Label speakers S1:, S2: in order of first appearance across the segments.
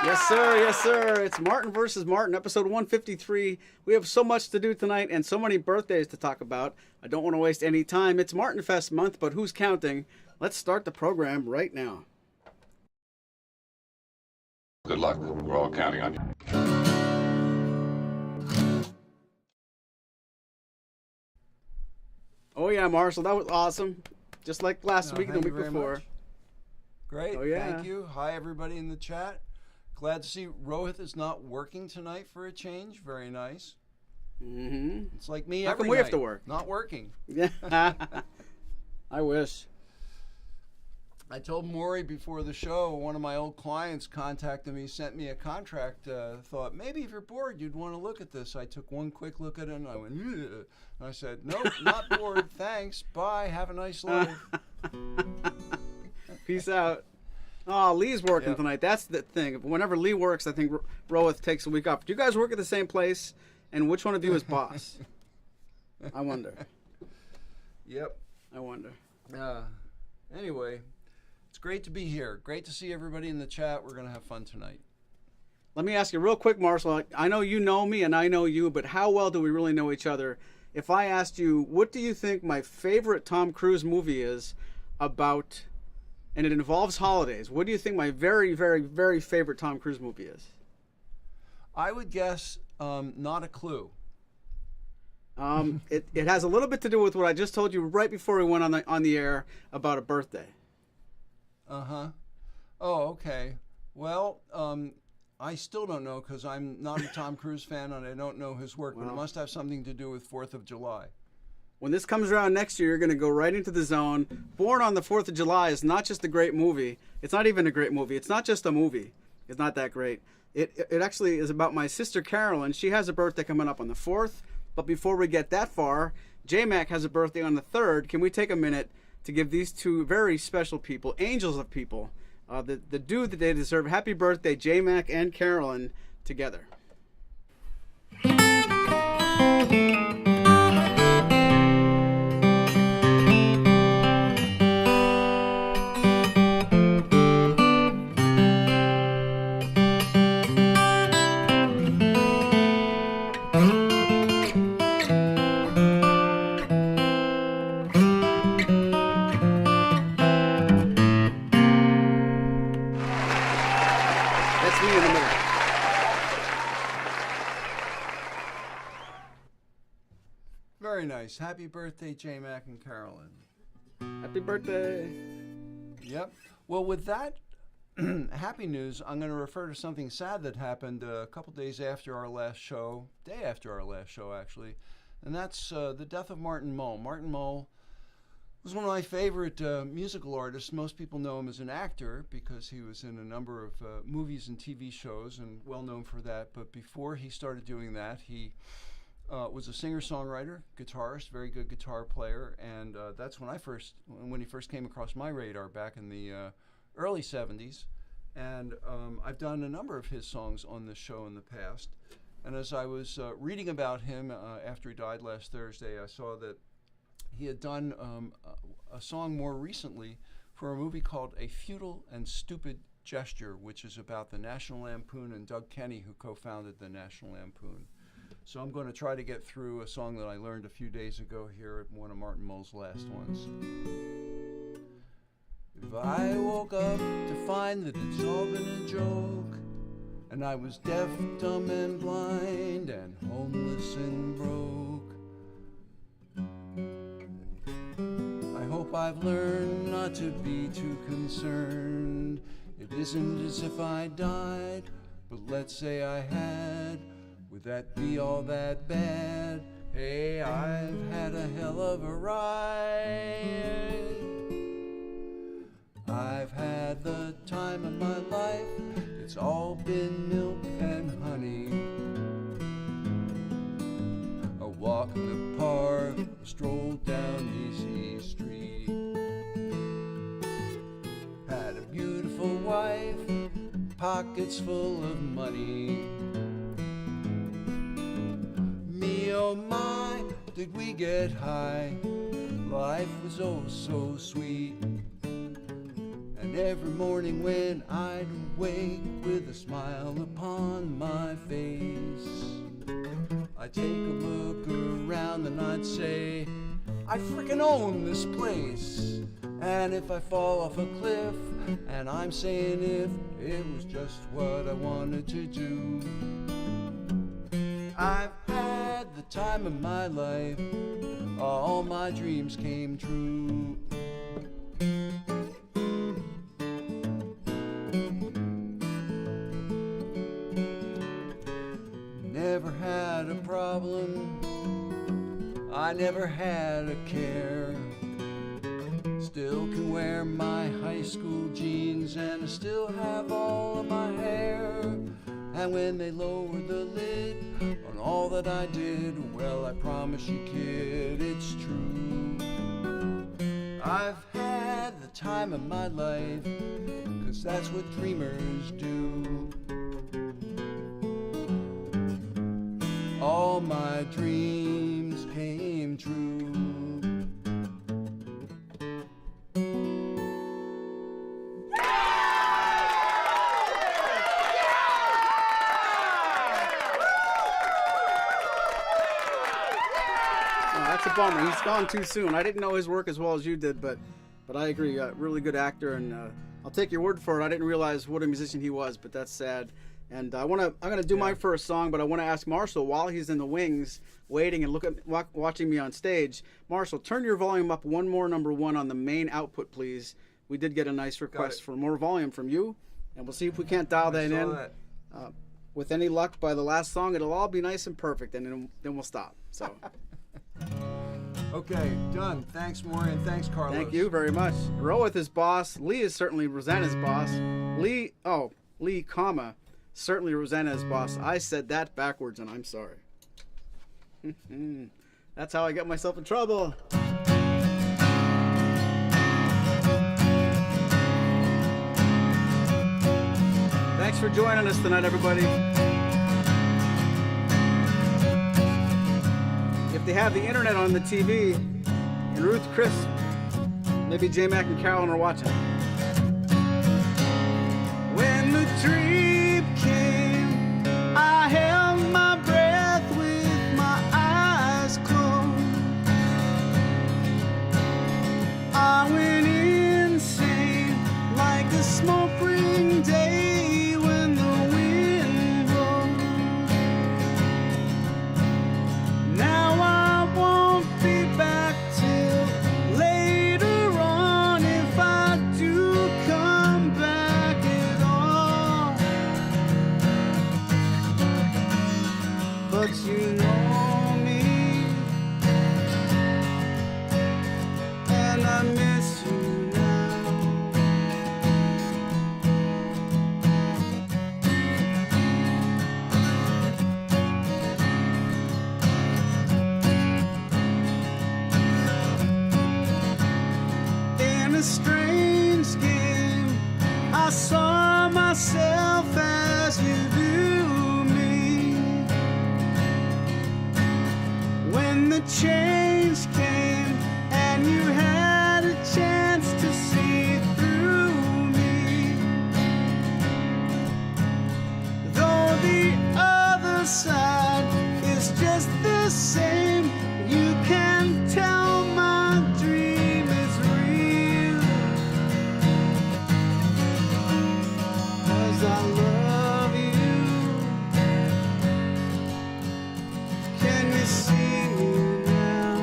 S1: Yes, sir. Yes, sir. It's Martin versus Martin, episode 153. We have so much to do tonight and so many birthdays to talk about. I don't want to waste any time. It's Martin Fest month, but who's counting? Let's start the program right now.
S2: Good luck. We're all counting on you.
S1: Oh, yeah, Marshall. That was awesome. Just like last week and the week before.
S3: Great.
S1: Oh, yeah.
S3: Thank you. Hi, everybody in the chat. Glad to see Rohit is not working tonight for a change. Very nice.
S1: Mm-hmm.
S3: It's like me
S1: How
S3: every
S1: come we
S3: night,
S1: have to work?
S3: not working.
S1: Yeah. I wish.
S3: I told Maury before the show, one of my old clients contacted me, sent me a contract, thought, maybe if you're bored, you'd want to look at this. I took one quick look at it, and I went, ugh. And I said, nope, not bored, thanks, bye, have a nice life.
S1: Peace out. Oh, Lee's working tonight. That's the thing. Whenever Lee works, I think Rohit takes a week off. Do you guys work at the same place? And which one of you is boss? I wonder.
S3: Yep.
S1: I wonder.
S3: Anyway, it's great to be here. Great to see everybody in the chat. We're going to have fun tonight.
S1: Let me ask you real quick, Marshall. I know you know me and I know you, but how well do we really know each other? If I asked you, what do you think my favorite Tom Cruise movie is about, and it involves holidays, what do you think my very, very, very favorite Tom Cruise movie is?
S3: I would guess Not a Clue.
S1: It has a little bit to do with what I just told you right before we went on the air about a birthday.
S3: Uh-huh. Oh, okay. Well, I still don't know because I'm not a Tom Cruise fan and I don't know his work, but it must have something to do with 4th of July. When
S1: this comes around next year, you're going to go right into the zone. Born on the 4th of July is not just a great movie. It's not even a great movie. It's not just a movie. It's not that great. It actually is about my sister Carolyn. She has a birthday coming up on the 4th. But before we get that far, J-Mac has a birthday on the 3rd. Can we take a minute to give these two very special people, angels of people, the due that they deserve? Happy birthday, J-Mac and Carolyn, together.
S3: Very nice. Happy birthday, J-Mac and Carolyn.
S1: Happy birthday.
S3: Yep. Well, with that happy news, I'm going to refer to something sad that happened a couple days after our last show, day after our last show, actually, and that's the death of Martin Mull. Martin Mull was one of my favorite musical artists. Most people know him as an actor because he was in a number of movies and TV shows and well known for that. But before he started doing that, he was a singer-songwriter, guitarist, very good guitar player, and that's when he first came across my radar back in the early 70s. And I've done a number of his songs on this show in the past. And as I was reading about him after he died last Thursday, I saw that he had done a song more recently for a movie called A Futile and Stupid Gesture, which is about the National Lampoon and Doug Kenny, who co-founded the National Lampoon. So I'm going to try to get through a song that I learned a few days ago here at one of Martin Mull's last ones. If I woke up to find that it's all been a joke, and I was deaf, dumb, and blind, and homeless and broke, I hope I've learned not to be too concerned. It isn't as if I died, but let's say I had. Would that be all that bad? Hey, I've had a hell of a ride. I've had the time of my life. It's all been milk and honey. A walk in the park, a stroll down Easy Street. Had a beautiful wife, pockets full of money. Oh my, did we get high? Life was oh so sweet. And And every morning when I'd wake with a smile upon my face, I'd take a look around and I'd say, I freaking own this place. And if I fall off a cliff, and I'm saying if it was just what I wanted to do, I've had the time of my life, all my dreams came true. Never had a problem, I never had a care. Still can wear my high school jeans and I still have all of my hair. And when they lowered the lid on all that I did, well, I promise you, kid, it's true. I've had the time of my life, 'cause that's what dreamers do. All my dreams came true.
S1: That's a bummer. He's gone too soon. I didn't know his work as well as you did, but I agree. Really good actor, and I'll take your word for it. I didn't realize what a musician he was, but that's sad. And I'm gonna do my first song, but I want to ask Marshall, while he's in the wings waiting and watching me on stage, Marshall, turn your volume up one more, number one, on the main output, please. We did get a nice request for more volume from you, and we'll see if we can't dial that in. With any luck, by the last song, it'll all be nice and perfect, and then we'll stop. So.
S3: Okay, done. Thanks, Maury, and thanks, Carlos.
S1: Thank you very much. Roeth is boss. Lee is certainly Rosanna's boss. Lee, comma, certainly Rosanna's boss. I said that backwards, and I'm sorry. That's how I get myself in trouble. Thanks for joining us tonight, everybody. If they have the internet on the TV, and Ruth, Chris, maybe J Mac and Carolyn are watching. When the dream came, I held my breath with my eyes closed. I went insane like a smoke ring day when the wind blows. Now I won't be back till later on, if I do come back at all. But you know me, and I miss you now. In a strange game, I saw myself as you do me. When the change came and you had a chance to see through me, though the other side is just the same, you can tell my dream is real. 'Cause I love you. Can you see me now?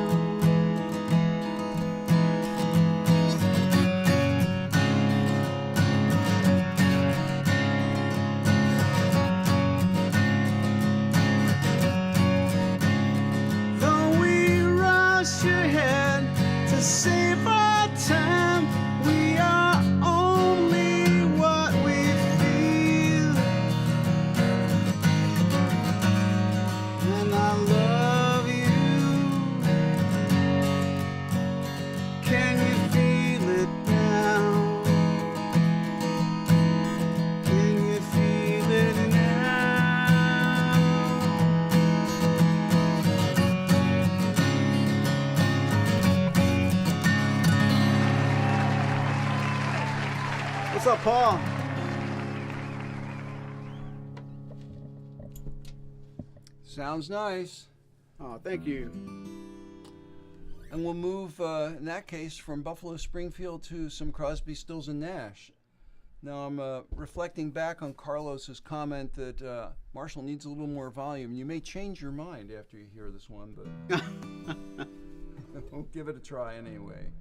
S1: Paul.
S3: Sounds nice.
S1: Oh, thank you.
S3: And we'll move, in that case, from Buffalo Springfield to some Crosby, Stills, and Nash. Now, I'm reflecting back on Carlos's comment that Marshall needs a little more volume. You may change your mind after you hear this one, but we'll give it a try anyway.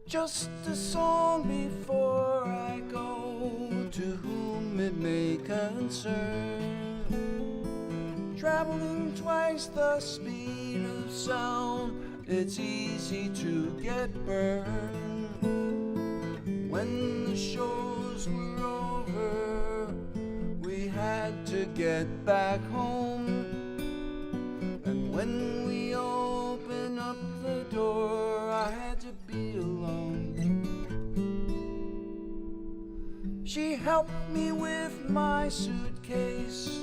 S3: Just a song before I go, to whom it may concern. Traveling twice the speed of sound, it's easy to get burned. When the shows were over, we had to get back home. And when we opened up the door, I had to be alone. She helped me with my suitcase.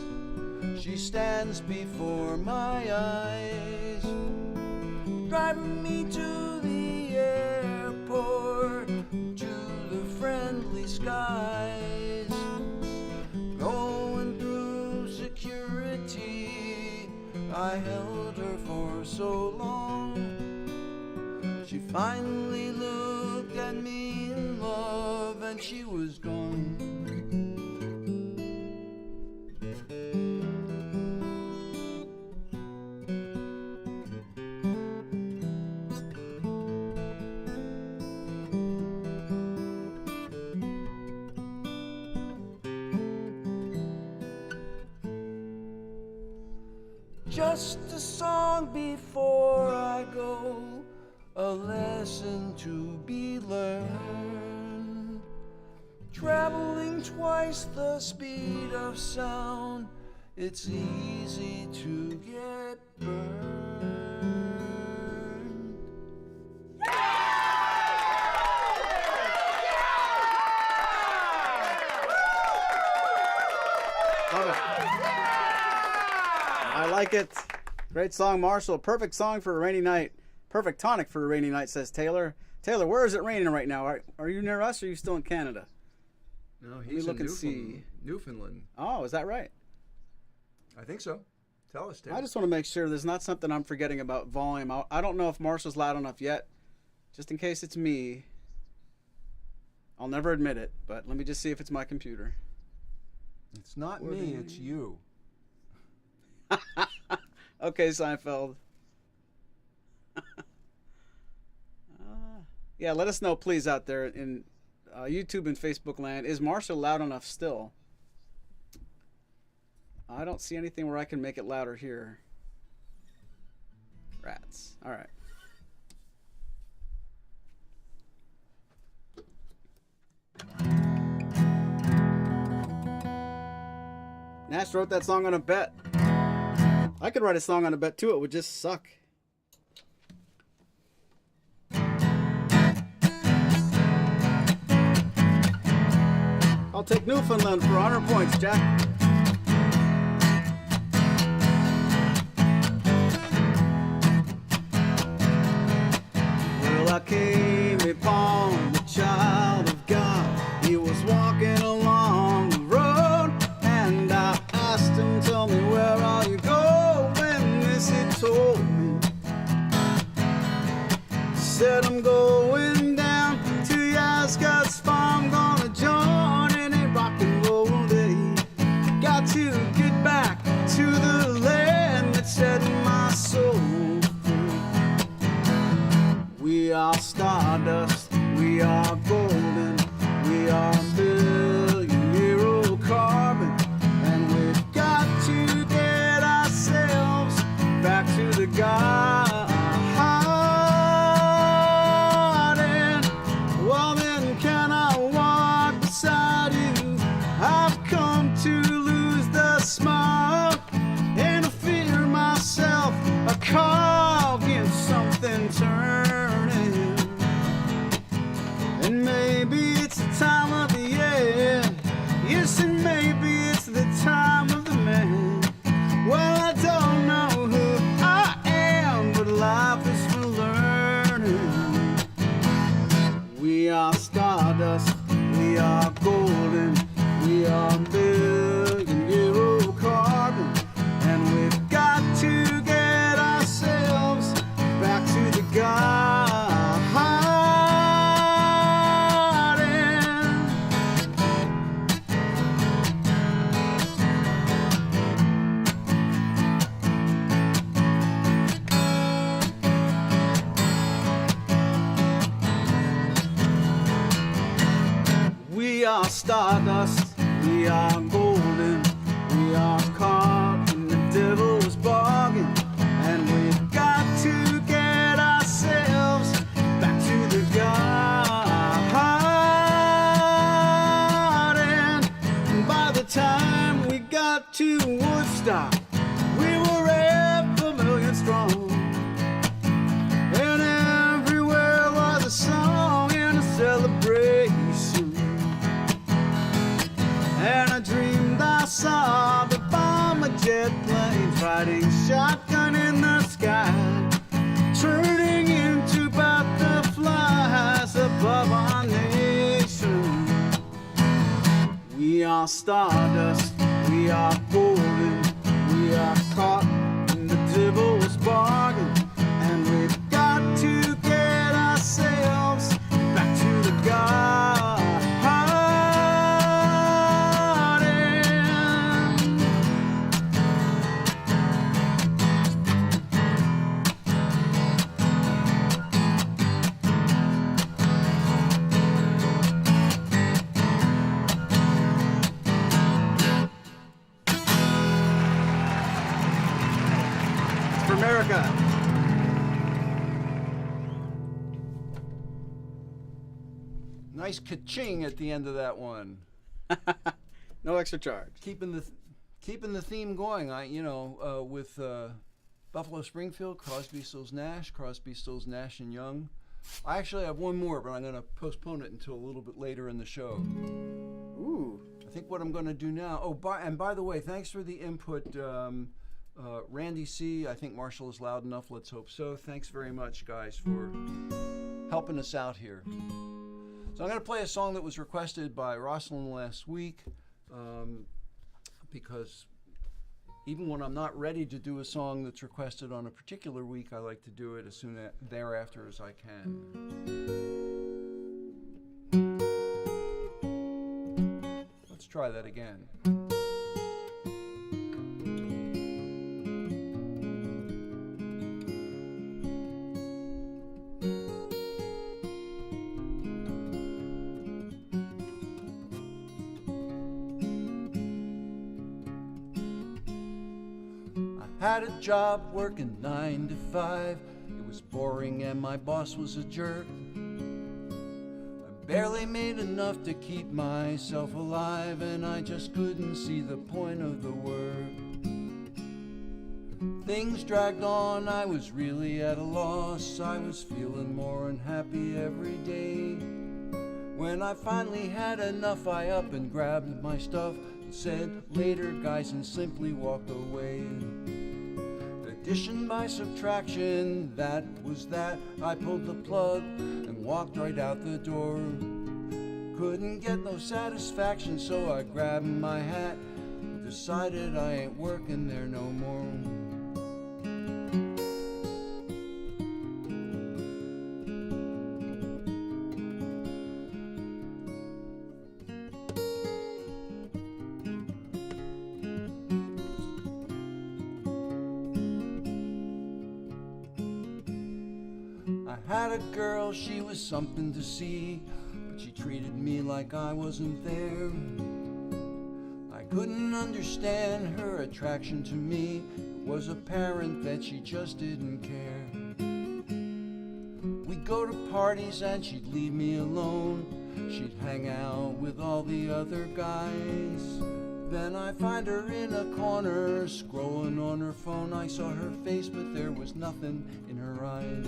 S3: She stands before my eyes, driving me to the airport, to the friendly skies. Going through security, I held her for so long. She finally looked at me in love, and she was gone. Just a song before I go, a lesson to be learned. Traveling twice the speed of sound, it's easy to get burned.
S1: Love it. I like it. Great song, Marshall. Perfect song for a rainy night. Perfect tonic for a rainy night, says Taylor. Taylor, where is it raining right now? Are you near us or are you still in Canada?
S3: No, he's
S1: look
S3: in
S1: and see.
S3: Newfoundland.
S1: Oh, is that right?
S3: I think so. Tell us, Taylor.
S1: I just want to make sure there's not something I'm forgetting about volume. I don't know if Marshall's loud enough yet. Just in case it's me. I'll never admit it, but let me just see if it's my computer.
S3: It's not me, it's you.
S1: Okay, Seinfeld. Yeah, let us know, please, out there in YouTube and Facebook land. Is Marshall loud enough still? I don't see anything where I can make it louder here. Rats. All right. Nash wrote that song on a bet. I could write a song on a bet too. It would just suck. I'll take Newfoundland for 100 points, Jack. Well, I came upon the child of God. He was walking along the road, and I asked him, tell me, where are you going? This he told me. Said, I'm going down to Yascut's farm, gonna join in a rock and roll day. And maybe it's the time of the year. Yes, and maybe it's the time of the man. Well, I don't know who I am, but life is for learning. We are stardust, we are golden, we are billion-year-old carbon, and we've got to get ourselves back to the garden. We are stardust, we are golden, we are caught in the devil's bargain, and we've got to get ourselves back to the garden. And by the time we got to Woodstock, we were 500,000 strong, and everywhere was a song and a celebration. And I dreamed I saw the bomber jet planes riding shotgun in the sky, turning into butterflies above our nation. We are stardust, we are golden, we are caught in the devil's bargain, and we've got to get ourselves back to the garden. America.
S3: Nice ka-ching at the end of that one.
S1: No extra charge.
S3: Keeping the theme going. With Buffalo Springfield, Crosby, Stills, Nash, Crosby, Stills, Nash and Young. I actually have one more, but I'm going to postpone it until a little bit later in the show.
S1: Ooh.
S3: I think what I'm going to do now. Oh, by the way, thanks for the input. Randy C., I think Marshall is loud enough. Let's hope so. Thanks very much, guys, for helping us out here. So I'm going to play a song that was requested by Rosalind last week, because even when I'm not ready to do a song that's requested on a particular week, I like to do it as soon thereafter as I can. Let's try that again. Had a job working 9 to 5. It was boring and my boss was a jerk. I barely made enough to keep myself alive, and I just couldn't see the point of the work. Things dragged on, I was really at a loss. I was feeling more unhappy every day. When I finally had enough, I up and grabbed my stuff and said, "Later, guys," and simply walked away. Addition by subtraction, that was that. I pulled the plug and walked right out the door. Couldn't get no satisfaction, so I grabbed my hat and decided I ain't working there no more. Had a girl, she was something to see, but she treated me like I wasn't there. I couldn't understand her attraction to me. It was apparent that she just didn't care. We'd go to parties and she'd leave me alone. She'd hang out with all the other guys. Then I find her in a corner, scrolling on her phone. I saw her face, but there was nothing in her eyes.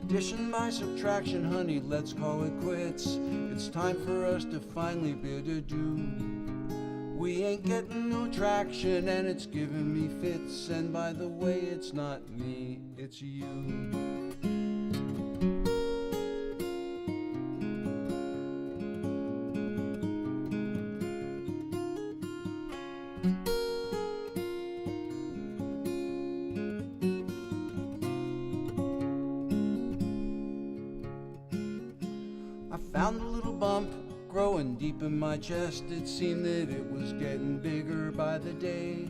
S3: Addition by subtraction, honey, let's call it quits. It's time for us to finally bid adieu. We ain't getting no traction and it's giving me fits. And by the way, it's not me, it's you. Found a little bump growing deep in my chest. It seemed that it was getting bigger by the day.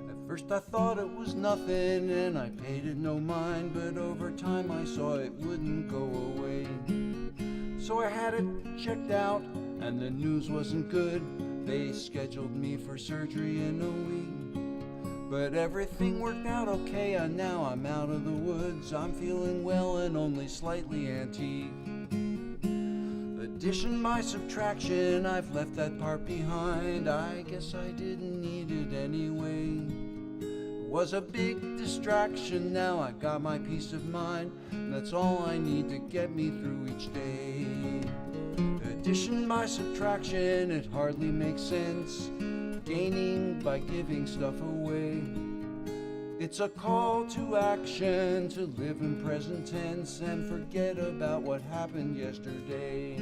S3: At first I thought it was nothing and I paid it no mind, but over time I saw it wouldn't go away. So I had it checked out and the news wasn't good. They scheduled me for surgery in a week, but everything worked out okay and now I'm out of the woods. I'm feeling well and only slightly antique. Addition by subtraction, I've left that part behind. I guess I didn't need it anyway. It was a big distraction, now I got my peace of mind. That's all I need to get me through each day. Addition by subtraction, it hardly makes sense. Gaining by giving stuff away. It's a call to action, to live in present tense and forget about what happened yesterday.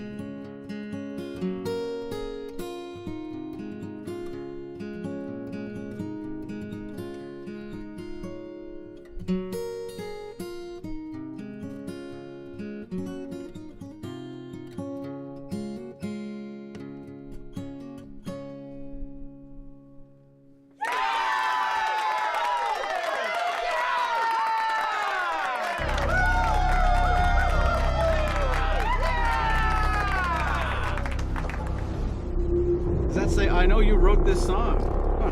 S1: Say, I know you wrote this song. Huh.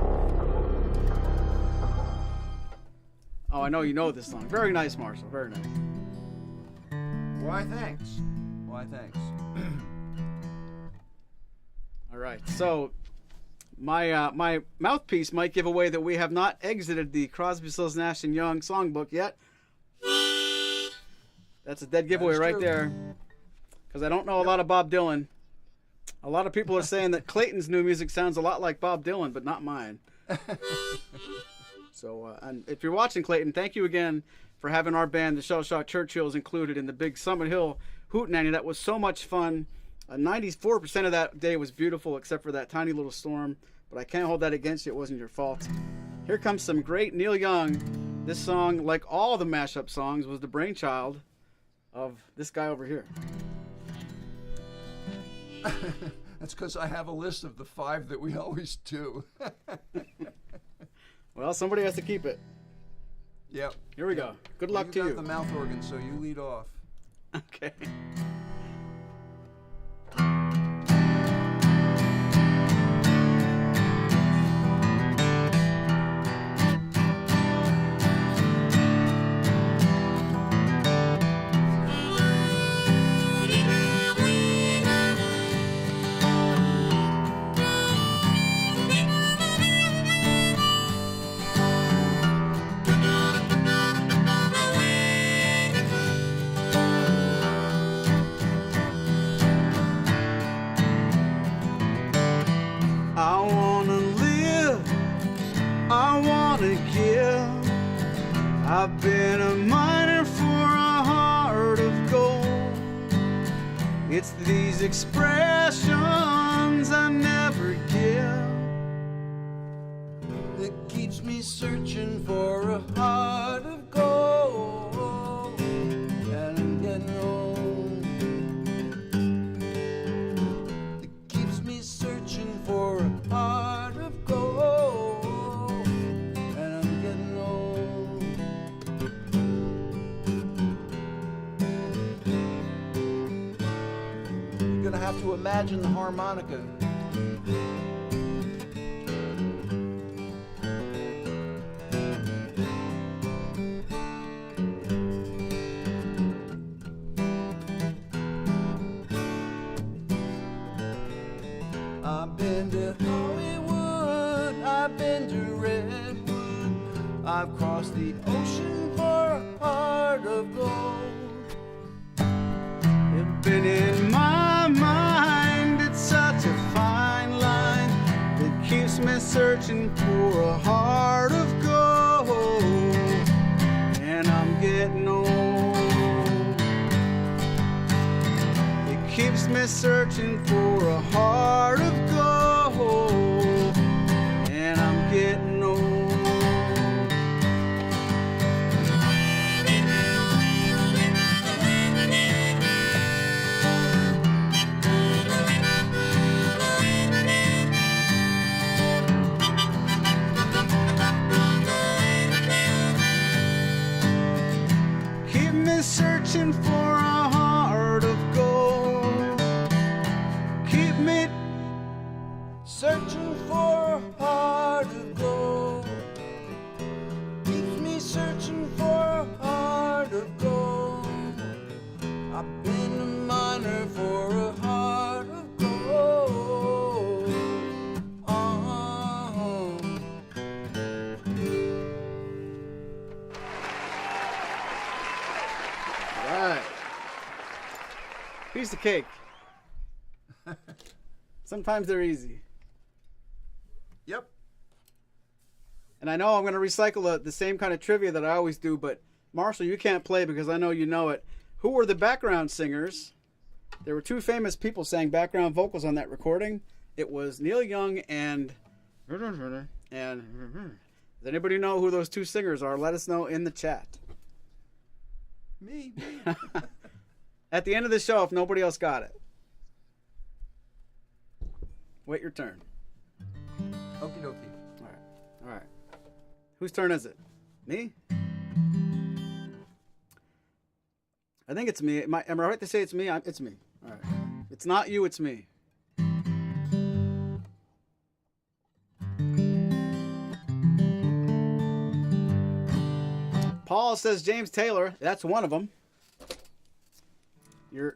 S1: Oh, I know you know this song. Very nice, Marshall. Very nice.
S3: Why, thanks. Why, thanks.
S1: All right. So, my mouthpiece might give away that we have not exited the Crosby, Stills, Nash and Young songbook yet. That's a dead giveaway right there. Because I don't know a lot of Bob Dylan. A lot of people are saying that Clayton's new music sounds a lot like Bob Dylan, but not mine. So, and if you're watching, Clayton, thank you again for having our band, the Shell Shock Churchills, included in the big Summit Hill Hootenanny. That was so much fun. 94% of that day was beautiful, except for that tiny little storm. But I can't hold that against you. It wasn't your fault. Here comes some great Neil Young. This song, like all the mashup songs, was the brainchild of this guy over here.
S3: That's because I have a list of the 5 that we always do.
S1: Well, somebody has to keep it.
S3: Yep.
S1: Here we go. Good luck to you.
S3: You got the mouth organ, so you lead off.
S1: Okay. I've been a miner for a heart of gold. It's these expressions I never give that keeps me searching for a heart of gold. And I'm getting old. That keeps me searching for a heart of gold. Have to imagine the harmonica. I've been to Hollywood, I've been to Redwood, I've crossed the ocean for a heart of gold. searching for a heart of gold, and I'm getting old. It keeps me searching for a heart of gold, and I'm getting old. Searching for a heart of gold. Keep me
S3: Searching for a heart of gold. Keeps me searching for a heart of gold. I've been a miner for a heart of gold.
S1: Right. Piece of cake. Sometimes they're easy.
S3: Yep.
S1: And I know I'm going to recycle the same kind of trivia that I always do, but Marshall, you can't play because I know you know it. Who were the background singers? There were two famous people sang background vocals on that recording. It was Neil Young and does anybody know who those two singers are? Let us know in the chat.
S3: Me.
S1: At the end of the show, if nobody else got it. Wait your turn.
S3: Okie dokie.
S1: All right. Whose turn is it? Me? I think it's me. Am I right to say it's me? It's me. All right. It's not you, it's me. Paul says James Taylor. That's one of them. You're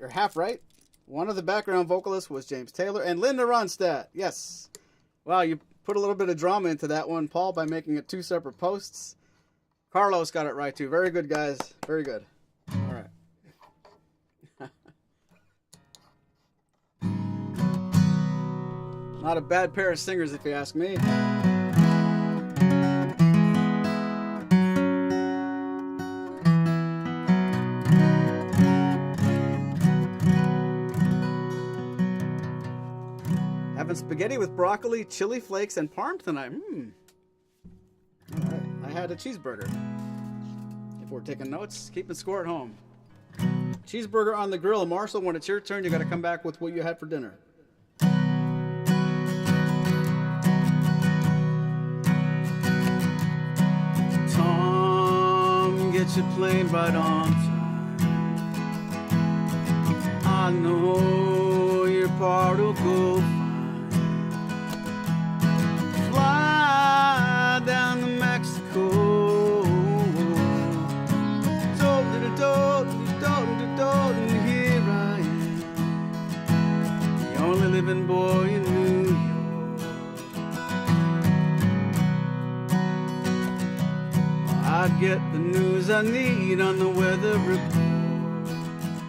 S1: half right. One of the background vocalists was James Taylor and Linda Ronstadt. Yes. Wow, you put a little bit of drama into that one, Paul, by making it two separate posts. Carlos got it right too. Very good, guys. Very good. All right. Not a bad pair of singers, if you ask me. Having spaghetti with broccoli, chili flakes, and parm tonight. All right. I had a cheeseburger. If we're taking notes, keeping score at home. Cheeseburger on the grill. Marshall, when it's your turn, you got to come back with what you had for dinner. Tom, get your plane right on time. I know your part will go fine. Fly down to Mexico. And here I am, the only living boy in New York. I get the news I need on the weather report.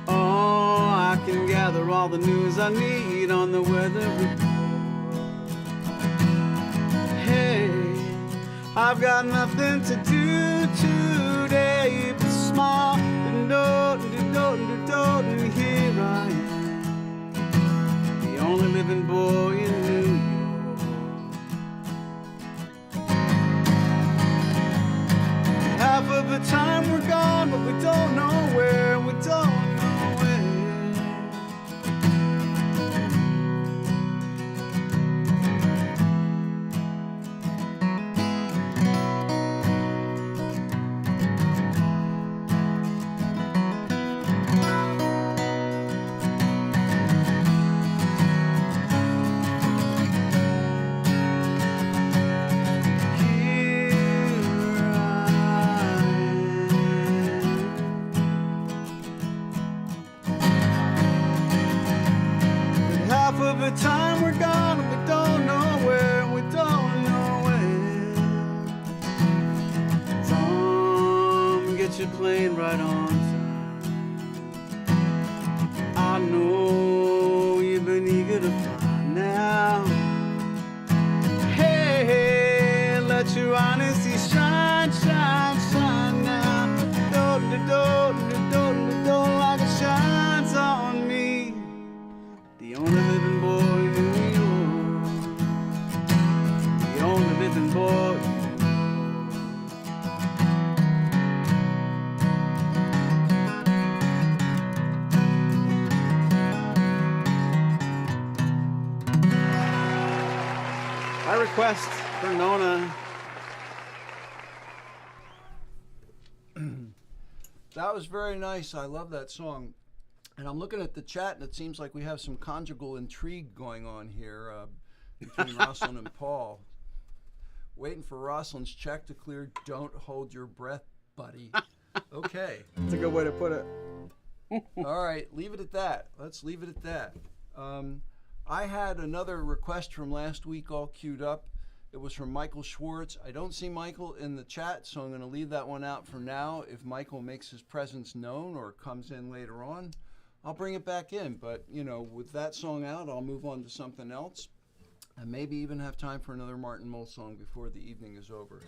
S1: Oh, I can gather all the news I need on the weather report. Hey, I've got nothing to do today but smile and here I am, the only living boy in New York. Half of the time we're gone, but we don't know where, we don't know where. The time we're gone, we don't know where, we don't know when. Tom, get your plane right on time. I know you've been eager to fly now. Hey, By request for Nona.
S3: That was very nice. I love that song. And I'm looking at the chat, and it seems like we have some conjugal intrigue going on here between Rosalind and Paul. Waiting for Rosalind's check to clear. Don't hold your breath, buddy. Okay.
S1: That's a good way to put it.
S3: All right, leave it at that. Let's leave it at that. I had another request from last week all queued up. It was from Michael Schwartz. I don't see Michael in the chat, so I'm going to leave that one out for now. If Michael makes his presence known or comes in later on, I'll bring it back in. But, you know, with that song out, I'll move on to something else. And maybe even have time for another Martin Mull song before the evening is over.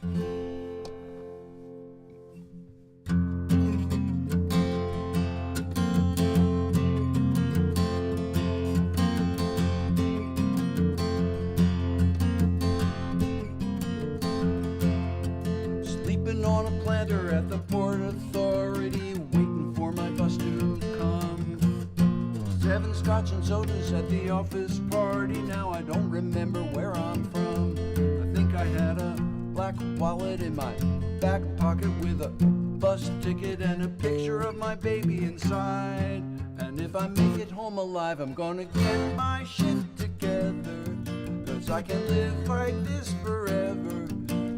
S3: Sleeping on a planter at the Port Authority, waiting for my bus to come. 7 scotch and sodas at the office party. Now I don't remember where I'm from. I think I had a black wallet in my back pocket with a bus ticket and a picture of my baby inside. And if I make it home alive, I'm gonna get my shit together, 'cause I can't live like this forever.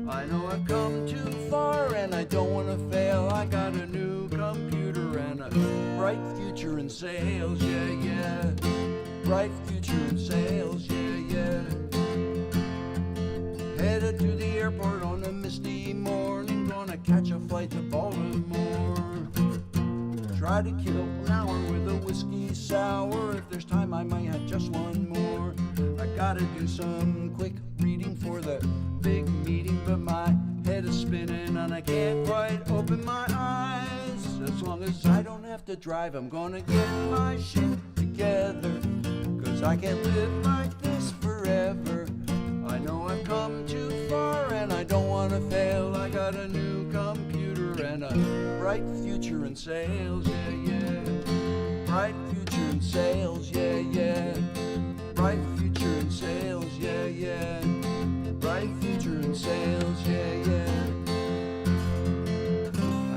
S3: I know I've come too far and I don't wanna fail. I got a new computer and a bright future in sales, yeah, yeah. Bright future in sales, yeah, yeah. Headed to the airport on a misty morning, gonna catch a flight to Baltimore. Try to kill an hour with a whiskey sour. If there's time, I might have just one more. I gotta do some quick reading for the big meeting, but my head is spinning and I can't quite open my eyes. As long as I don't have to drive, I'm gonna get my shit together, 'cause I can't live like this forever. I know I've come too far and I don't wanna fail. I got a new computer and a bright future in sales, yeah, yeah. Bright future in sales, yeah, yeah. Bright future in sales, yeah, yeah. Bright future in sales, yeah, yeah.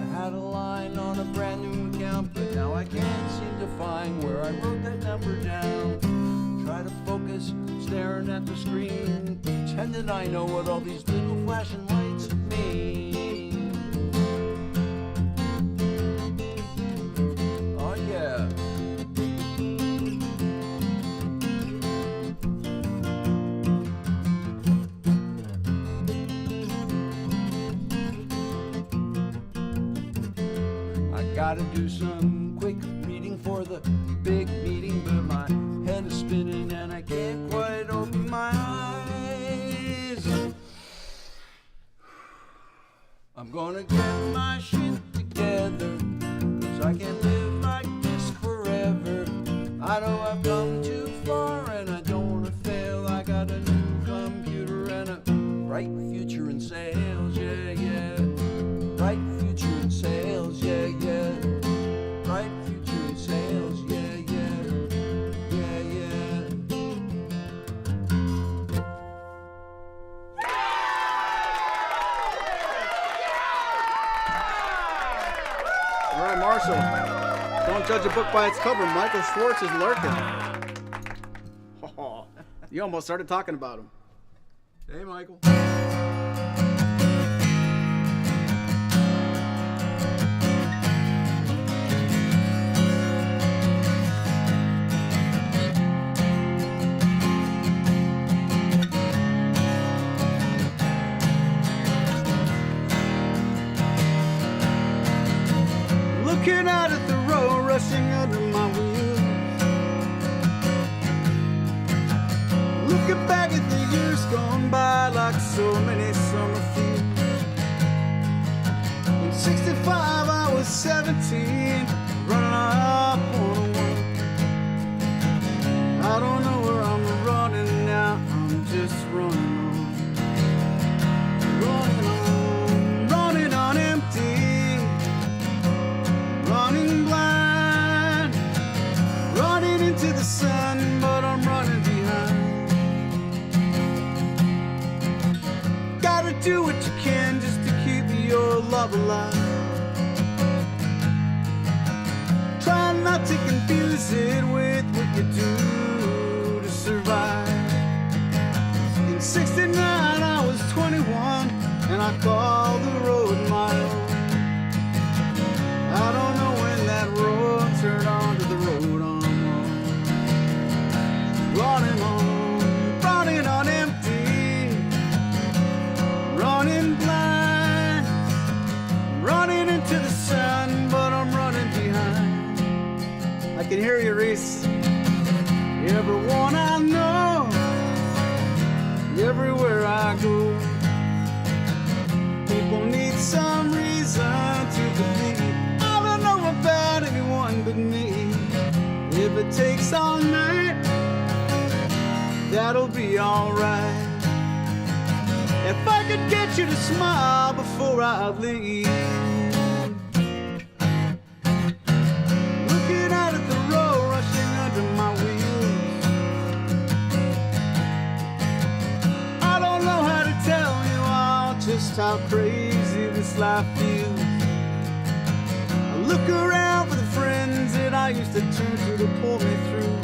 S3: I had a line on a brand new account, but now I can't seem to find where I wrote that number down. Try to focus, staring at the screen, pretending I know what all these little flashing lights mean. Oh yeah. Gotta do some quick reading for the big meeting, but my head is spinning and I can't quite open my eyes. I'm gonna get my shit together, 'cause I can't live like this forever. I know I've come too far and I don't wanna fail. I got a new computer and a bright future in sales, yeah, yeah. Bright future in sales, yeah, yeah. Bright future in sales, yeah, yeah. Yeah, yeah.
S1: All right, Marshall. Don't judge a book by its cover. Michael Schwartz is lurking. Oh, you almost started talking about him.
S3: Hey, Michael.
S1: Looking out at the road rushing under my wheels, looking back at the years gone by like so many summer fields. In '65 I was 17, running up on a one. I don't know where I'm running now, I'm just running on empty, running blind, running into the sun, but I'm running behind. it with what you do to survive. In '69 I was 21 and I called the road my own. I don't know when that road turned onto the road I'm on. Running on empty, running blind, running into the sun, but I'm running behind. I can hear you, Reese. Everyone I know, everywhere I go, people need some reason to believe. I don't know about anyone but me. If it takes all night, that'll be alright. If I could get you to smile before I leave. Looking out at the road rushing under my wheels. I don't know how to tell you all just how crazy this life feels. I look around for the friends that I used to turn to pull me through.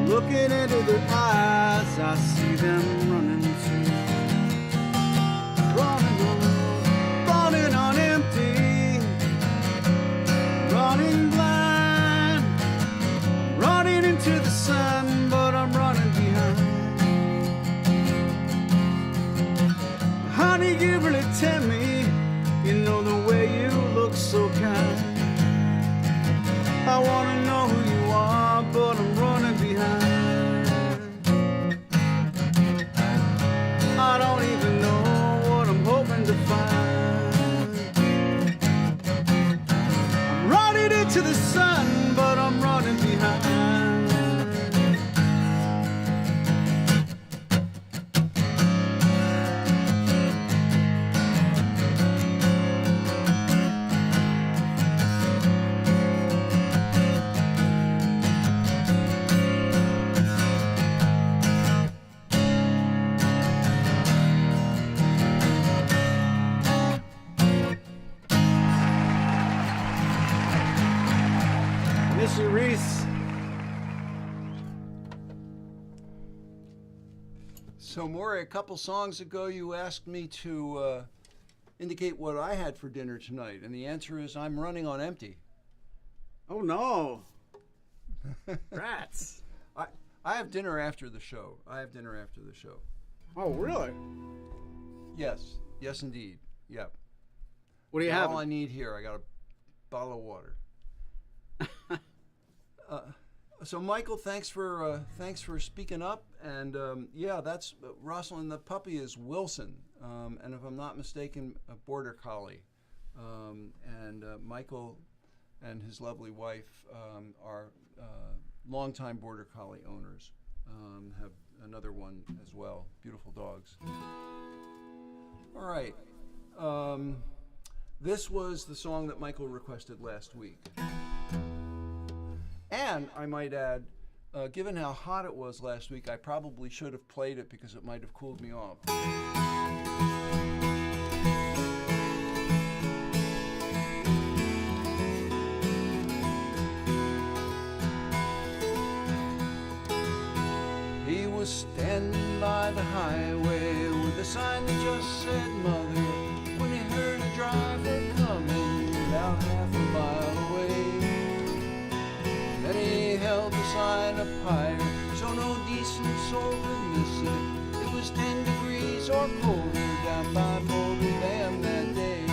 S1: Looking into their eyes, I see them running too. Running on empty, running blind, running into the sun, but I'm running behind. Honey, you really tempt me, you know the way you look so kind. I wanna know who you are, but I'm running behind. I don't even know what I'm hoping to find. I'm running into the sun, but I'm running behind. Miss you, Reese.
S3: So, Maury, a couple songs ago, you asked me to indicate what I had for dinner tonight, and the answer is I'm running on empty.
S1: Oh no. Rats.
S3: I have dinner after the show.
S1: Oh really?
S3: Yes, indeed. Yep.
S1: What do you have?
S3: All I need here, I got a bottle of water. So Michael, thanks for speaking up, and yeah, that's Rosalind. The puppy is Wilson, and if I'm not mistaken, a border collie, and Michael and his lovely wife are longtime border collie owners. Have another one as well. Beautiful dogs. All right, this was the song that Michael requested last week. And I might add, given how hot it was last week, I probably should have played it because it might have cooled me off. He was standing by the highway with a sign that just said mother when he heard a driver coming about half a mile away. Then he held the sign up higher, so no decent soul would miss it. It was 10 degrees or colder down by Boulder Dam that day.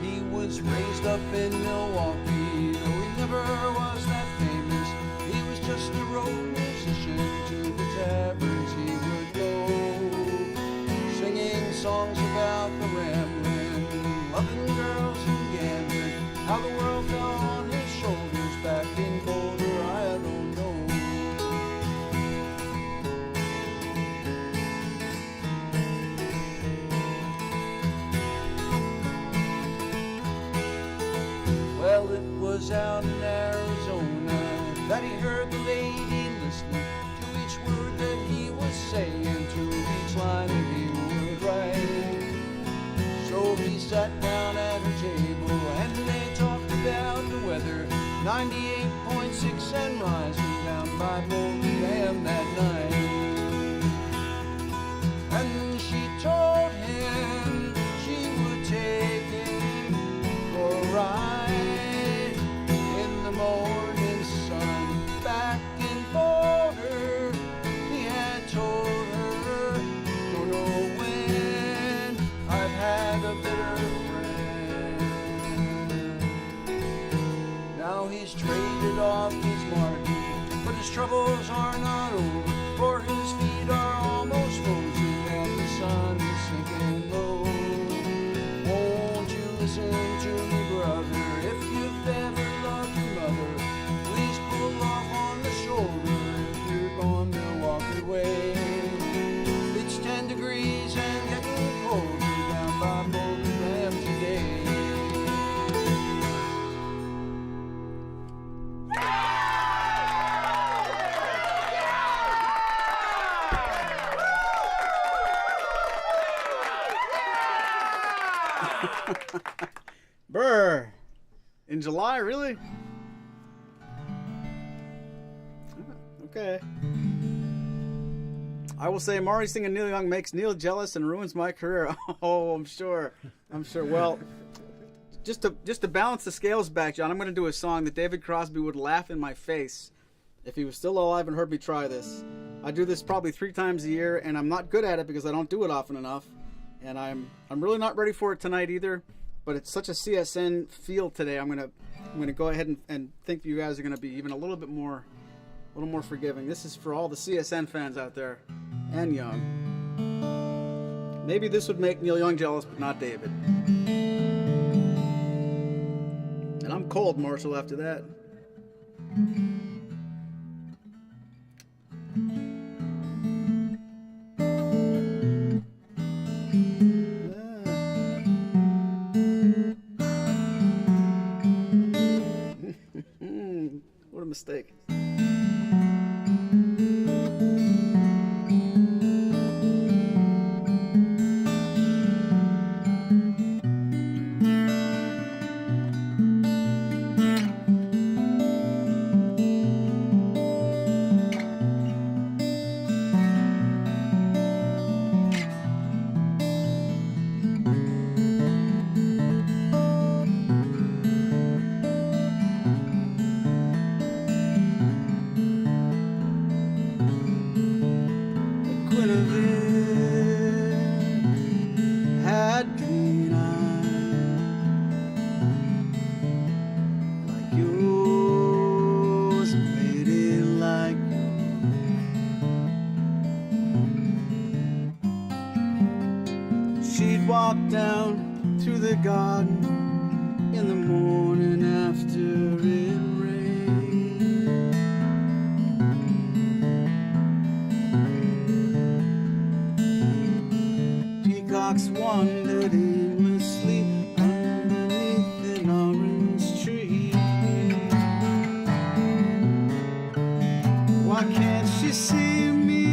S3: He was raised up in Milwaukee, though he never was that famous. He was just a road musician, to the taverns he would go, singing songs about the rambling, loving girls and gambling. How the world fell on his shoulders back in Boulder, I don't know. Well, it was out in Arizona that he heard the lady listening to each word that he was saying, to each line that he would write. So he sat down at her table and they talked about the weather. 98.6 and rising down by Boulder Dam that night. And she told him she would take him for a ride in the morning sun back in Boulder. He had told her, don't know when I've had a better friend. Now he's traded off his marquee, but his troubles are not over, for his feet are almost frozen and the sun is sinking low. Won't you listen to me, brother? If you've ever loved your mother, please pull off on the shoulder if you're going to walk away. It's 10 degrees and getting colder down by Boulder Dam today.
S1: Brr. In July, really? Okay. I will say Maury singing Neil Young makes Neil jealous and ruins my career. Oh, I'm sure. Well, just to balance the scales back, John, I'm going to do a song that David Crosby would laugh in my face if he was still alive and heard me try this. I do this probably 3 times a year, and I'm not good at it because I don't do it often enough. And I'm really not ready for it tonight either. But it's such a CSN feel today. I'm gonna go ahead and think you guys are gonna be even a little more forgiving. This is for all the CSN fans out there, and Young. Maybe this would make Neil Young jealous, but not David. And I'm cold, Marshall, after that. What a mistake. Walk down to the garden in the morning after it rained. Peacocks wandered aimlessly underneath an orange tree. Why can't she see me?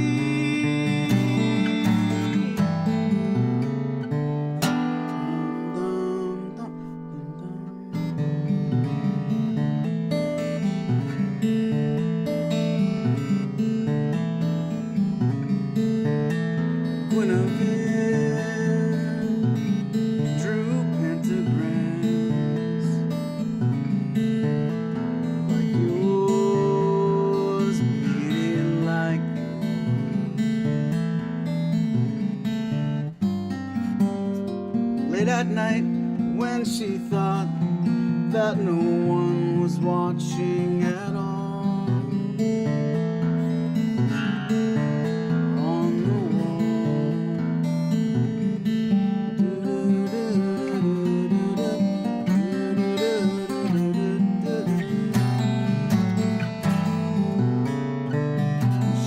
S1: At night when she thought that no one was watching at all, on the wall,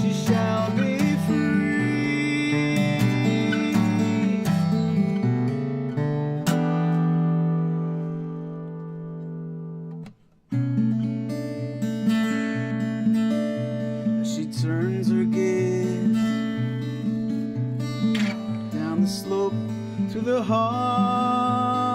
S1: she shall be turns her gaze down the slope to the heart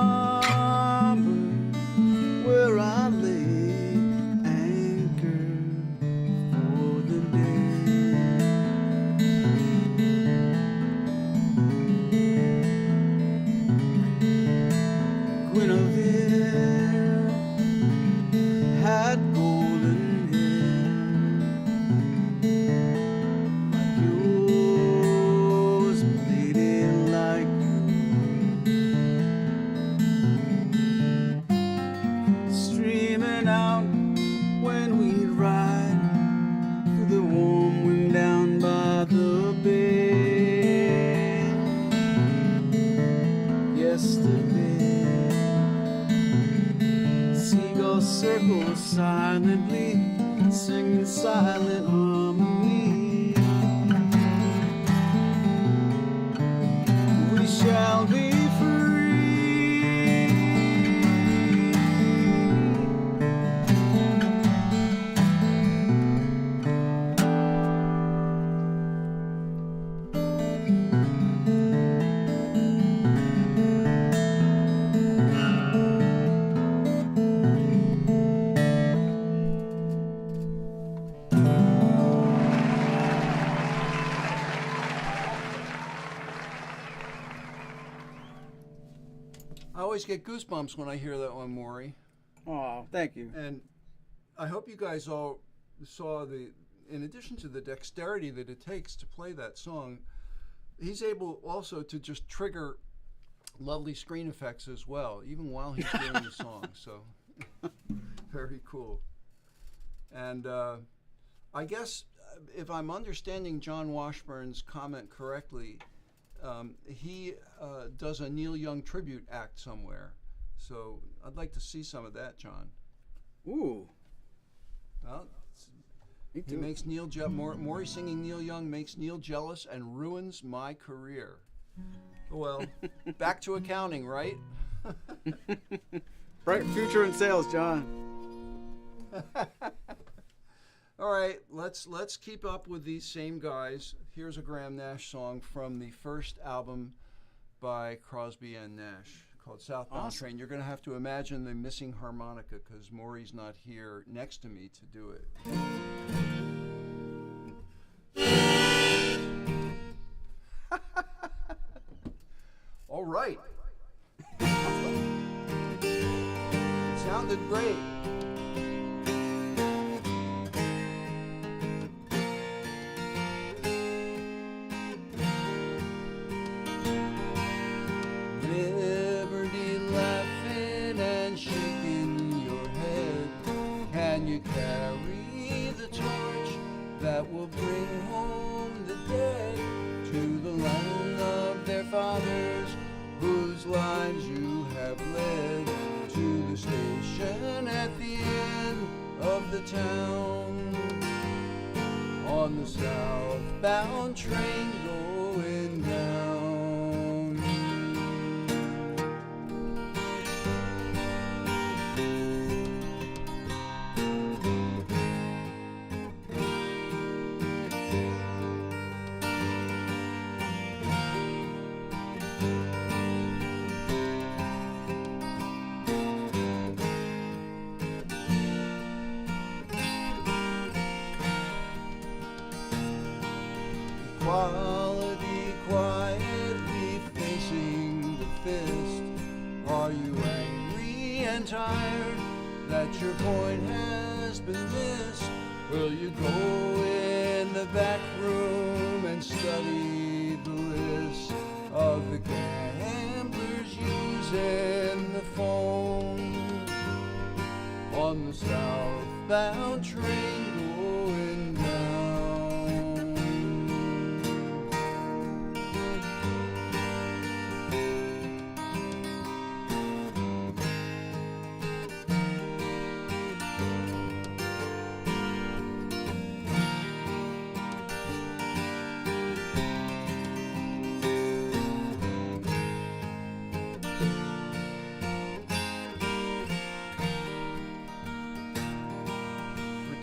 S1: circle silently, singing silent harmony. We shall be free.
S3: I always get goosebumps when I hear that one, Maury.
S1: Oh, thank you.
S3: And I hope you guys all saw in addition to the dexterity that it takes to play that song, he's able also to just trigger lovely screen effects as well, even while he's doing the song. So, very cool. And I guess if I'm understanding John Washburn's comment correctly, he does a Neil Young tribute act somewhere. So I'd like to see some of that, John.
S1: Ooh.
S3: Well, he makes Neil Maury singing Neil Young makes Neil jealous and ruins my career. Well, back to accounting, right?
S1: Bright future in sales, John.
S3: All right, let's keep up with these same guys. Here's a Graham Nash song from the first album by Crosby and Nash called Southbound Train. You're going to have to imagine the missing harmonica because Maury's not here next to me to do it. All right. It sounded great. Liberty laughing and shaking your head. Can you carry the torch that will bring home the dead to the land of their fathers, whose lives you have led, to the station at the end of the town, on the southbound train going down. Equality quietly facing the fist. Are you angry and tired that your point has been missed? Will you go in the back room and study the list of the gamblers using the phone on the southbound train going down?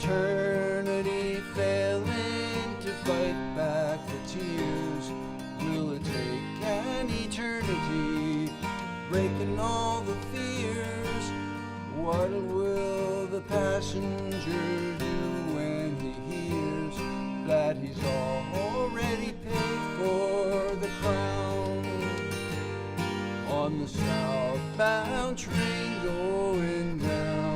S3: Eternity failing to fight back the tears. Will it take an eternity, breaking all the fears? What will the passenger do when he hears that he's already paid for the crown on the southbound train going down?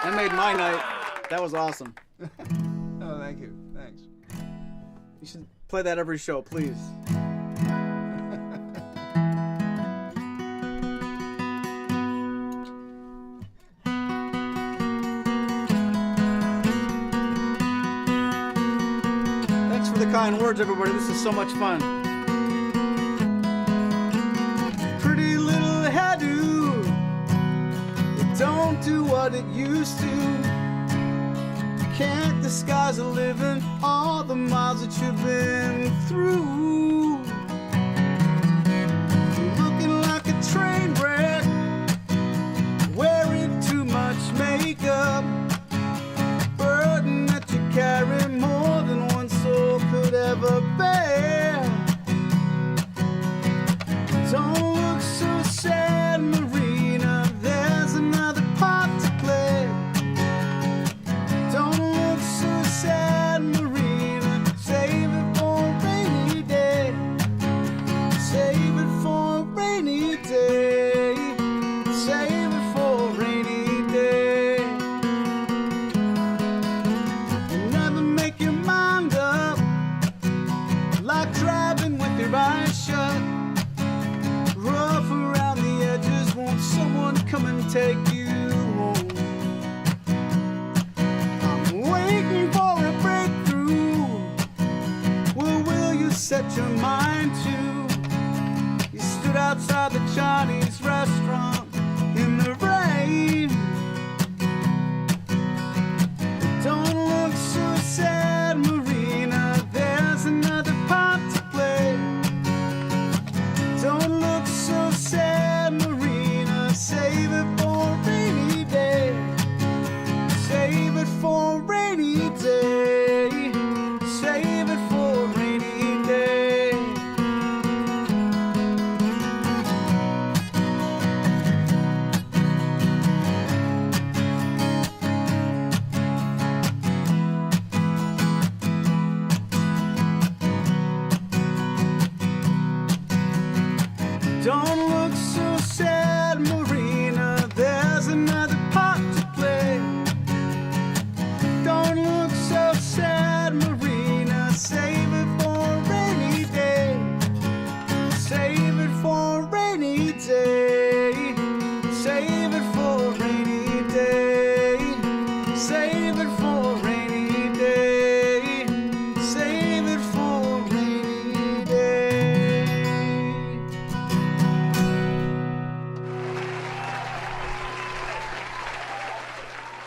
S1: That made my night. That was awesome.
S3: Oh, thank you. Thanks.
S1: You should Play that every show, please. Thanks for the kind words, everybody. This is so much fun. Pretty little hairdo, it don't do what it used to. Can't disguise a living, all the miles that you've been through. Looking like a train wreck, wearing too much makeup. Burden that you carry more than one soul could ever bear. Don't look so sad, Marina, there's another part to play. Don't look so sad, Marina, save it for a rainy day. Save it for a rainy day. Save it for a rainy day. Never make your mind up, like driving with your eyes shut. Rough around the edges, won't someone come and take you home? I'm waiting for a breakthrough. Well, will you set your mind to? You stood outside the Chinese restaurant in the rain. Don't look so sad, Marina, there's another part to play. Don't look so sad, Marina, save it for a rainy day. Save it for a rainy day. Save it for a rainy day. Don't look so sad, Marina, there's another part to play. Don't look so sad, Marina, save it for a rainy day. Save it for a rainy day. Save it for a rainy day. Save it for a rainy day. Save it for a rainy day.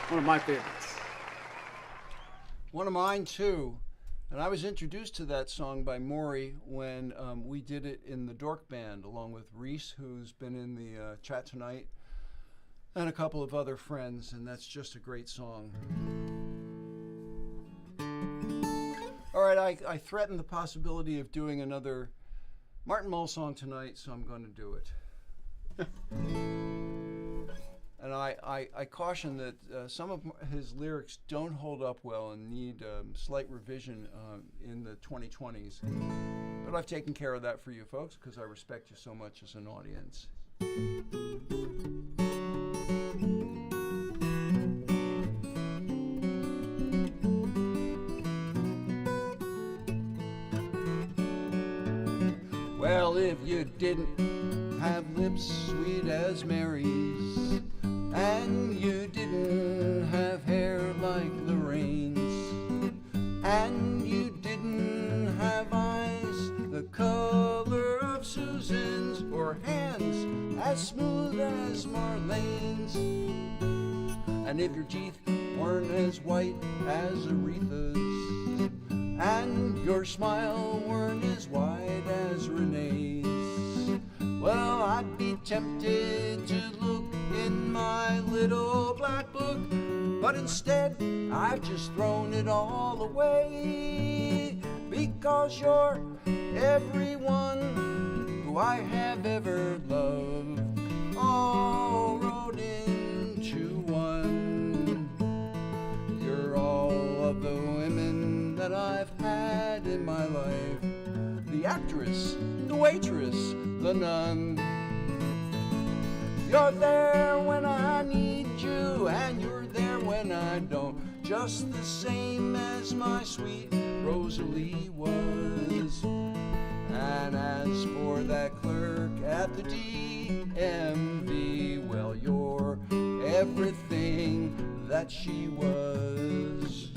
S1: One of my favorites.
S3: One of mine too. And I was introduced to that song by Maury when we did it in the Dork Band along with Reese, who's been in the chat tonight, and a couple of other friends, and that's just a great song. All right, I threatened the possibility of doing another Martin Mull song tonight, so I'm going to do it. And I caution that some of his lyrics don't hold up well and need slight revision in the 2020s. But I've taken care of that for you folks because I respect you so much as an audience. Well, if you didn't have lips sweet as Mary's, and you didn't have hair like Lorraine's, and you didn't have eyes the color of Susan's, or hands as smooth as Marlene's, and if your teeth weren't as white as Aretha's, and your smile weren't as wide as Renee's, well, I'd be tempted to look in my little black book, but instead I've just thrown it all away, because you're everyone who I have ever loved, all wrote into one. You're all of the women that I've had in my life, the actress, the waitress, the nun. You're there when I need you, and you're there when I don't. just the same as my sweet Rosalie was. And as for that clerk at the DMV, well, you're everything that she was.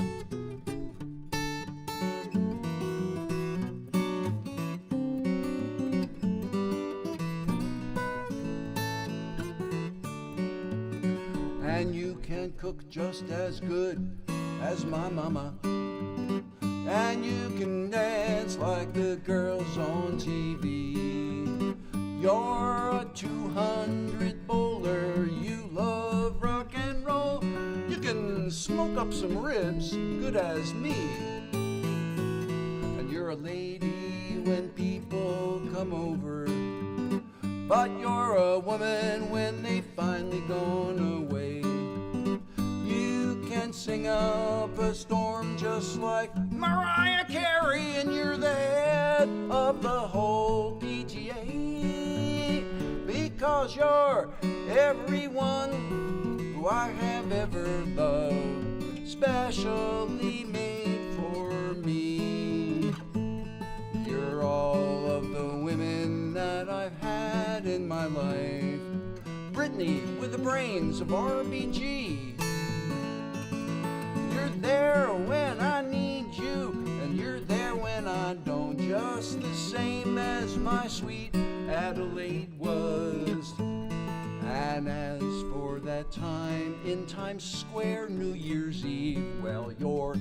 S3: And you can cook just as good as my mama, and you can dance like the girls on TV. You're a 200 bowler, you love rock and roll, you can smoke up some ribs good as me. And you're a lady when people come over, but you're a woman when they finally gone away. You can sing up a storm just like Mariah Carey, and you're the head of the whole PTA, because you're everyone who I have ever loved, specially made for me. You're all of the women that I've had in my life. Brittany with the brains of RBG. You're there when I need you, and you're there when I don't, just the same as my sweet Adelaide was. And as for that time in Times Square, New Year's Eve, well, you're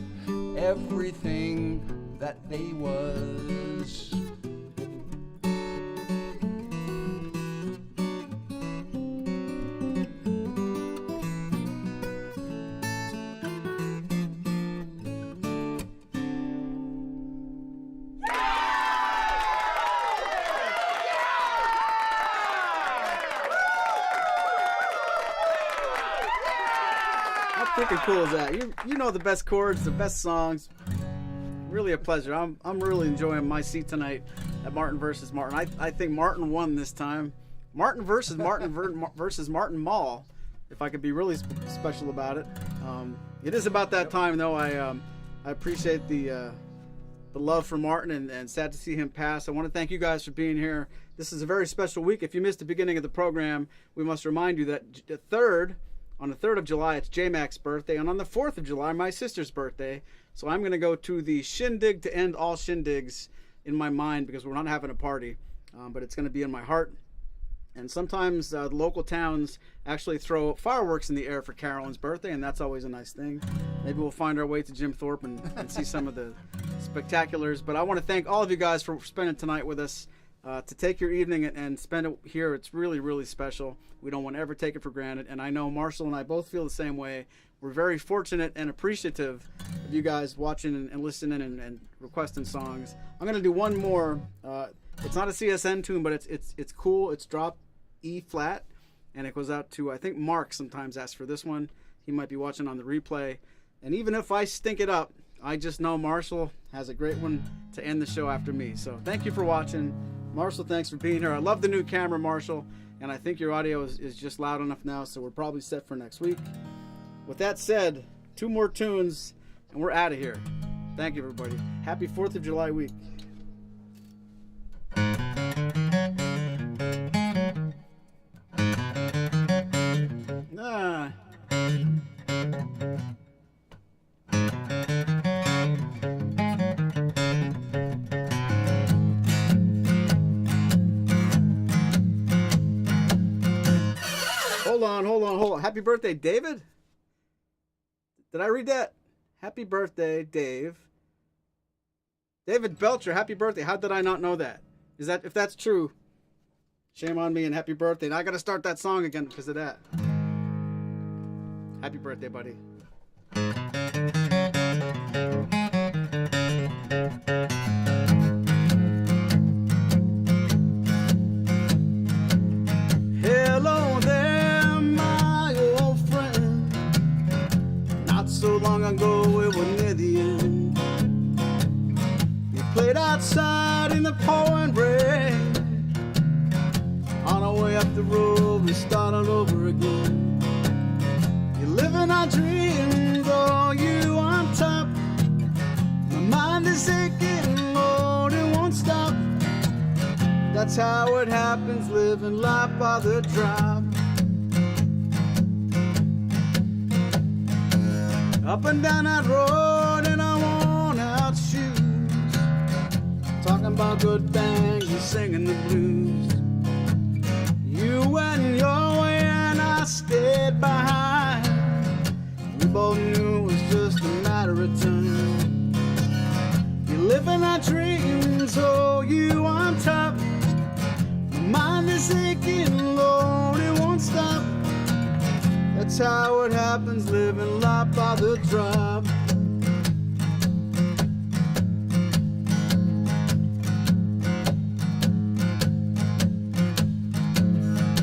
S3: everything that they was.
S1: Freaking cool is that? You know the best chords, the best songs. Really a pleasure. I'm really enjoying my seat tonight at Martin versus Martin. I think Martin won this time. Martin versus Martin versus Martin Mull, if I could be really special about it. It is about that time though. I appreciate the love for Martin, and sad to see him pass. I want to thank you guys for being here. This is a very special week. If you missed the beginning of the program, we must remind you that on the 3rd of July, it's J-Mac's birthday, and on the 4th of July, my sister's birthday. So I'm going to go to the shindig to end all shindigs in my mind, because we're not having a party, but it's going to be in my heart. And sometimes the local towns actually throw fireworks in the air for Carolyn's birthday, and that's always a nice thing. Maybe we'll find our way to Jim Thorpe and see some of the spectaculars. But I want to thank all of you guys for spending tonight with us. To take your evening and spend it here, it's really, really special. We don't want to ever take it for granted. And I know Marshall and I both feel the same way. We're very fortunate and appreciative of you guys watching and listening and requesting songs. I'm going to do one more. It's not a CSN tune, but it's cool. It's drop E flat, and it goes out to, I think Mark sometimes asks for this one. He might be watching on the replay. And even if I stink it up, I just know Marshall has a great one to end the show after me. So thank you for watching. Marshall, thanks for being here. I love the new camera, Marshall, and I think your audio is just loud enough now, so we're probably set for next week. With that said, 2 more tunes, and we're out of here. Thank you, everybody. Happy 4th of July week. Hold on. Happy birthday, David? Did I read that? Happy birthday, Dave. David Belcher, happy birthday. How did I not know that? If that's true, shame on me and happy birthday. Now I got to start that song again because of that. Happy birthday, buddy. Hello there, my old friend. Not so long ago we were near the end. We played outside in the pouring rain. On our way up the road we started over again. You're living our dreams, oh you is aching, Lord, it won't stop. That's how it happens, living life by the drop. Up and down that road in our worn out shoes, talking about good bangs and singing the blues. You went your way and I stayed behind. We both knew it was just a matter of time. You're living our dreams, oh, you on top. My mind is aching, Lord, it won't stop. That's how it happens, living life by the drop.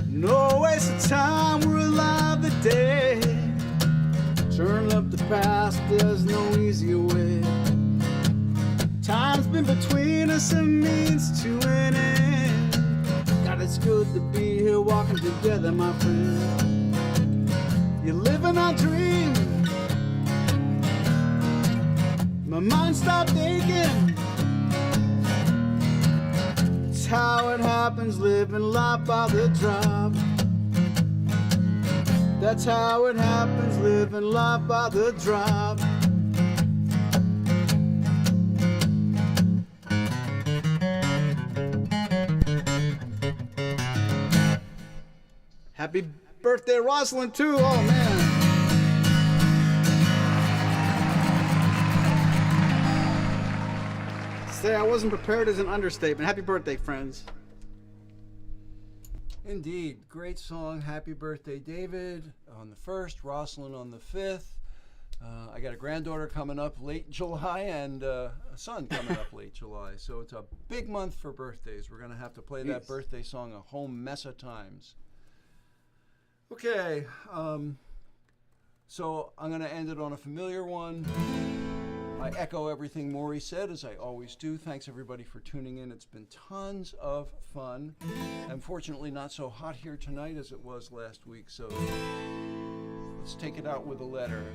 S1: No waste of time, we're alive today. Turn up the past, there's no easier way. Time's been between us and means to an end. God, it's good to be here walking together, my friend. You're living our dream. My mind stopped aching. It's how it happens, living life by the drop. That's how it happens, living life by the drop. Happy birthday, Rosalind, too. Oh, man. Say I wasn't prepared is an understatement. Happy birthday, friends.
S3: Indeed. Great song. Happy birthday, David, on the 1st, Rosalind on the 5th. I got a granddaughter coming up late July and a son coming up late July. So it's a big month for birthdays. We're going to have to play that birthday song a whole mess of times. Okay, so I'm going to end it on a familiar one. I echo everything Maury said, as I always do. Thanks, everybody, for tuning in. It's been tons of fun. Unfortunately, not so hot here tonight as it was last week, so let's take it out with a letter.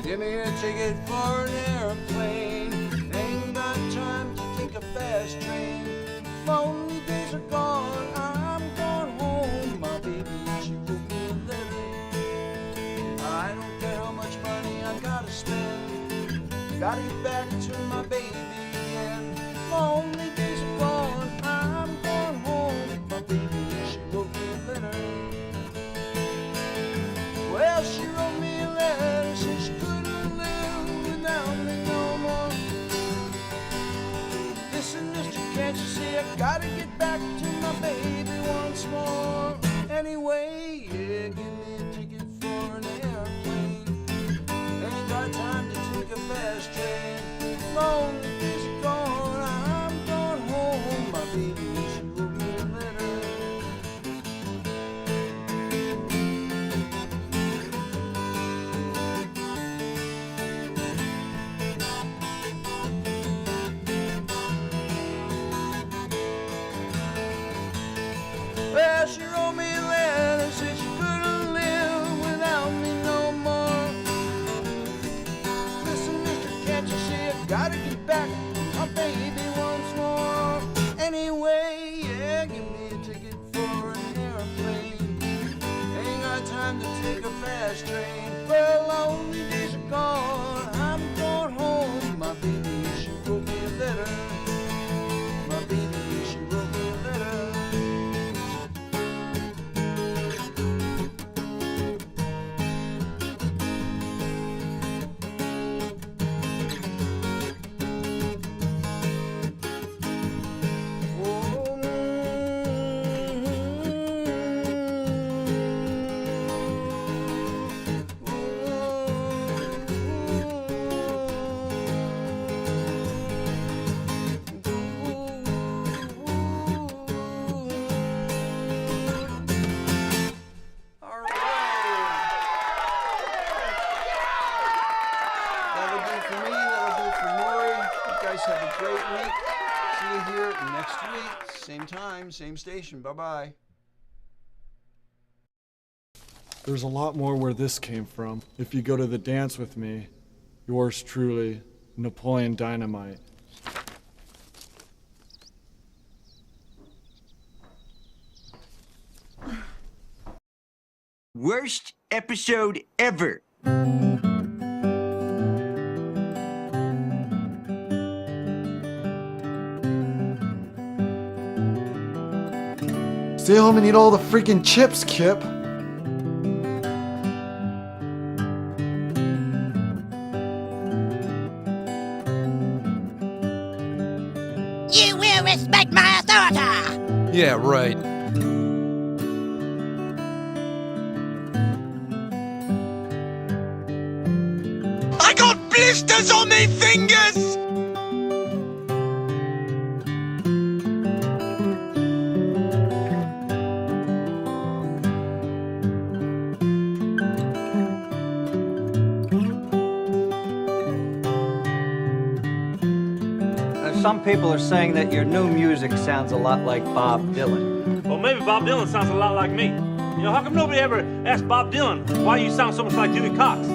S3: Give me a ticket for an airplane. Ain't got time to take a fast train. Lonely days are gone, I'm going home. My baby, she wrote me a letter. I don't care how much money I gotta spend. Gotta get back to my baby again. Lonely days are gone, I'm going home. My baby, she wrote me a letter. Well, she wrote me a letter, said she couldn't live without me no more. Listen, mister, can't you see I gotta get back to my baby once more? Anyway, yeah, give me a ticket for an airplane. Ain't got time to take a fast train. Lonely days are gone, I'm going home. My baby, she wrote me a letter. Well, she wrote me a letter, said she couldn't live without me no more. Listen, mister, can't you see I gotta get back to my baby once more? Anyway, yeah, give me a ticket for an airplane. Ain't got time to take a fast train. Well, lonely days are gone, I'm going home. My baby, she wrote me a letter. My baby, she wrote me a letter. Have a great week. See you here next week. Same time, same station. Bye-bye.
S4: There's a lot more where this came from. If you go to the dance with me, yours truly, Napoleon Dynamite.
S5: Worst episode ever.
S4: Stay home and eat all the freaking chips, Kip.
S6: You will respect my authority!
S3: Yeah, right.
S5: I got blisters on me fingers!
S7: Some people are saying that your new music sounds a lot like Bob Dylan.
S8: Well, maybe Bob Dylan sounds a lot like me. You know, how come nobody ever asked Bob Dylan why you sound so much like Dewey Cox?